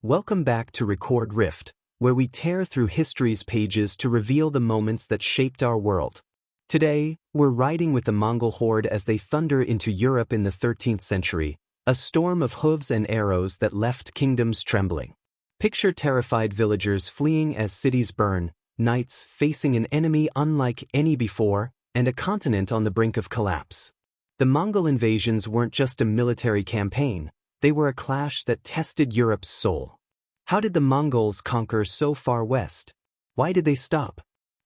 Welcome back to Record Rift, where we tear through history's pages to reveal the moments that shaped our world. Today, we're riding with the Mongol horde as they thunder into Europe in the 13th century, a storm of hooves and arrows that left kingdoms trembling. Picture terrified villagers fleeing as cities burn, knights facing an enemy unlike any before, and a continent on the brink of collapse. The Mongol invasions weren't just a military campaign, they were a clash that tested Europe's soul. How did the Mongols conquer so far west? Why did they stop?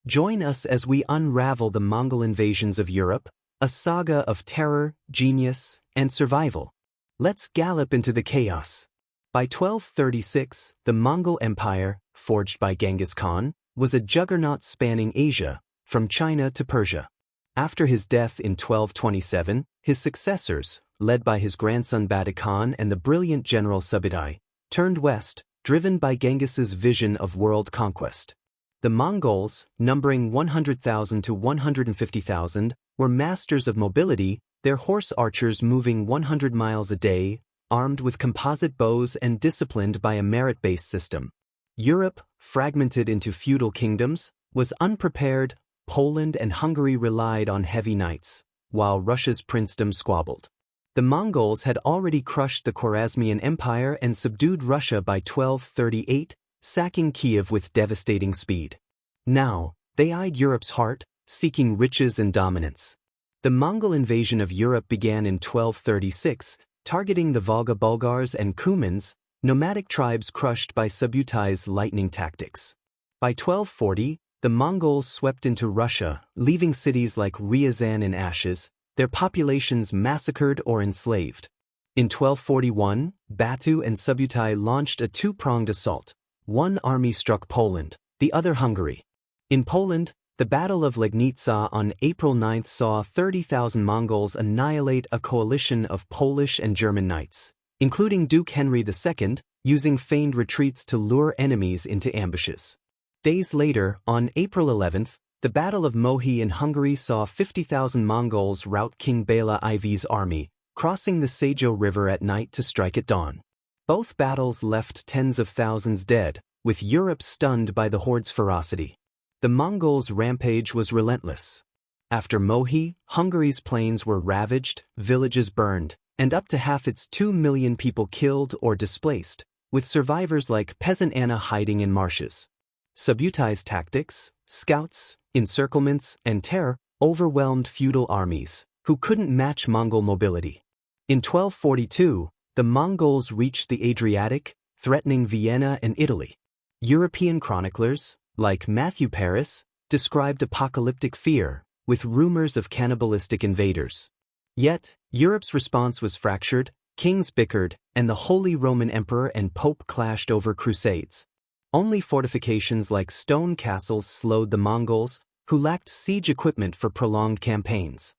Join us as we unravel the Mongol invasions of Europe, a saga of terror, genius, and survival. Let's gallop into the chaos. By 1236, the Mongol Empire, forged by Genghis Khan, was a juggernaut spanning Asia, from China to Persia. After his death in 1227, his successors, led by his grandson Batu Khan and the brilliant general Subutai, turned west, driven by Genghis's vision of world conquest. The Mongols, numbering 100,000 to 150,000, were masters of mobility, their horse archers moving 100 miles a day, armed with composite bows and disciplined by a merit-based system. Europe, fragmented into feudal kingdoms, was unprepared. Poland and Hungary relied on heavy knights, while Russia's princedom squabbled. The Mongols had already crushed the Khwarezmian Empire and subdued Russia by 1238, sacking Kiev with devastating speed. Now, they eyed Europe's heart, seeking riches and dominance. The Mongol invasion of Europe began in 1236, targeting the Volga Bulgars and Cumans, nomadic tribes crushed by Subutai's lightning tactics. By 1240, the Mongols swept into Russia, leaving cities like Ryazan in ashes, their populations massacred or enslaved. In 1241, Batu and Subutai launched a two-pronged assault. One army struck Poland, the other Hungary. In Poland, the Battle of Legnica on April 9 saw 30,000 Mongols annihilate a coalition of Polish and German knights, including Duke Henry II, using feigned retreats to lure enemies into ambushes. Days later, on April 11, the Battle of Mohi in Hungary saw 50,000 Mongols rout King Bela IV's army, crossing the Sejo River at night to strike at dawn. Both battles left tens of thousands dead, with Europe stunned by the horde's ferocity. The Mongols' rampage was relentless. After Mohi, Hungary's plains were ravaged, villages burned, and up to half its 2 million people killed or displaced, with survivors like peasant Anna hiding in marshes. Subutai's tactics, scouts, encirclements, and terror overwhelmed feudal armies, who couldn't match Mongol mobility. In 1242, the Mongols reached the Adriatic, threatening Vienna and Italy. European chroniclers, like Matthew Paris, described apocalyptic fear, with rumors of cannibalistic invaders. Yet, Europe's response was fractured, kings bickered, and the Holy Roman Emperor and Pope clashed over crusades. Only fortifications like stone castles slowed the Mongols, who lacked siege equipment for prolonged campaigns.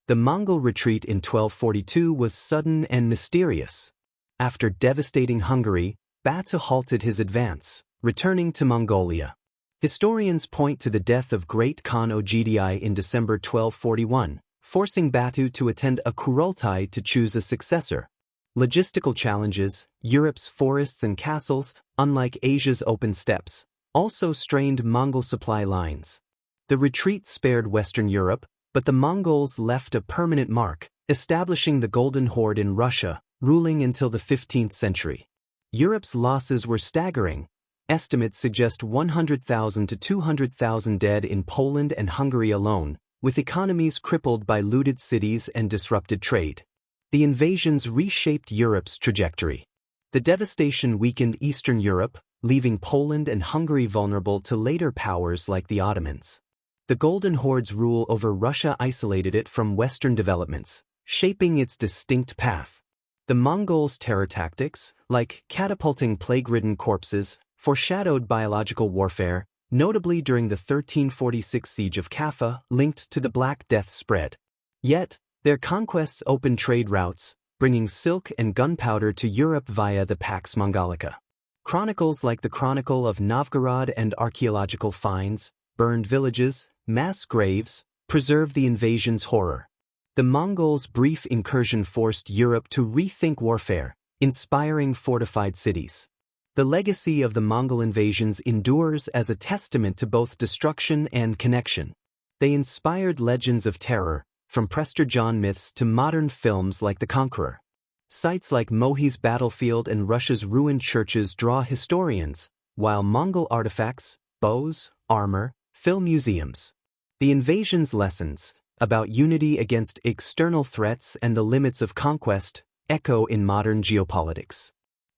The Mongol retreat in 1242 was sudden and mysterious. After devastating Hungary, Batu halted his advance, returning to Mongolia. Historians point to the death of Great Khan Ogdi in December 1241, forcing Batu to attend a Kurultai to choose a successor. Logistical challenges, Europe's forests and castles, unlike Asia's open steppes, also strained Mongol supply lines. The retreat spared Western Europe, but the Mongols left a permanent mark, establishing the Golden Horde in Russia, ruling until the 15th century. Europe's losses were staggering. Estimates suggest 100,000 to 200,000 dead in Poland and Hungary alone, with economies crippled by looted cities and disrupted trade. The invasions reshaped Europe's trajectory. The devastation weakened Eastern Europe, leaving Poland and Hungary vulnerable to later powers like the Ottomans. The Golden Horde's rule over Russia isolated it from Western developments, shaping its distinct path. The Mongols' terror tactics, like catapulting plague-ridden corpses, foreshadowed biological warfare, notably during the 1346 siege of Kaffa, linked to the Black Death spread. Yet, their conquests opened trade routes, bringing silk and gunpowder to Europe via the Pax Mongolica. Chronicles like the Chronicle of Novgorod and archaeological finds, burned villages, mass graves, preserve the invasion's horror. The Mongols' brief incursion forced Europe to rethink warfare, inspiring fortified cities. The legacy of the Mongol invasions endures as a testament to both destruction and connection. They inspired legends of terror, from Prester John myths to modern films like The Conqueror. Sites like Mohi's battlefield and Russia's ruined churches draw historians, while Mongol artifacts, bows, armor, fill museums. The invasion's lessons, about unity against external threats and the limits of conquest, echo in modern geopolitics.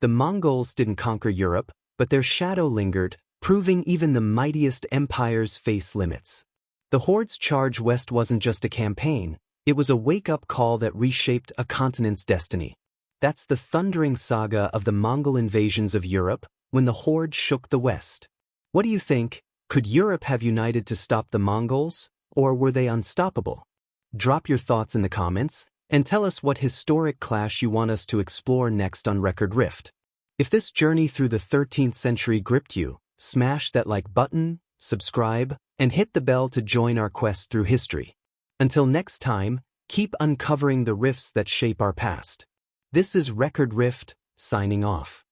The Mongols didn't conquer Europe, but their shadow lingered, proving even the mightiest empires face limits. The Horde's charge west wasn't just a campaign, it was a wake-up call that reshaped a continent's destiny. That's the thundering saga of the Mongol invasions of Europe, when the Horde shook the West. What do you think? Could Europe have united to stop the Mongols, or were they unstoppable? Drop your thoughts in the comments, and tell us what historic clash you want us to explore next on Record Rift. If this journey through the 13th century gripped you, smash that like button, subscribe, and hit the bell to join our quest through history. Until next time, keep uncovering the rifts that shape our past. This is Record Rift, signing off.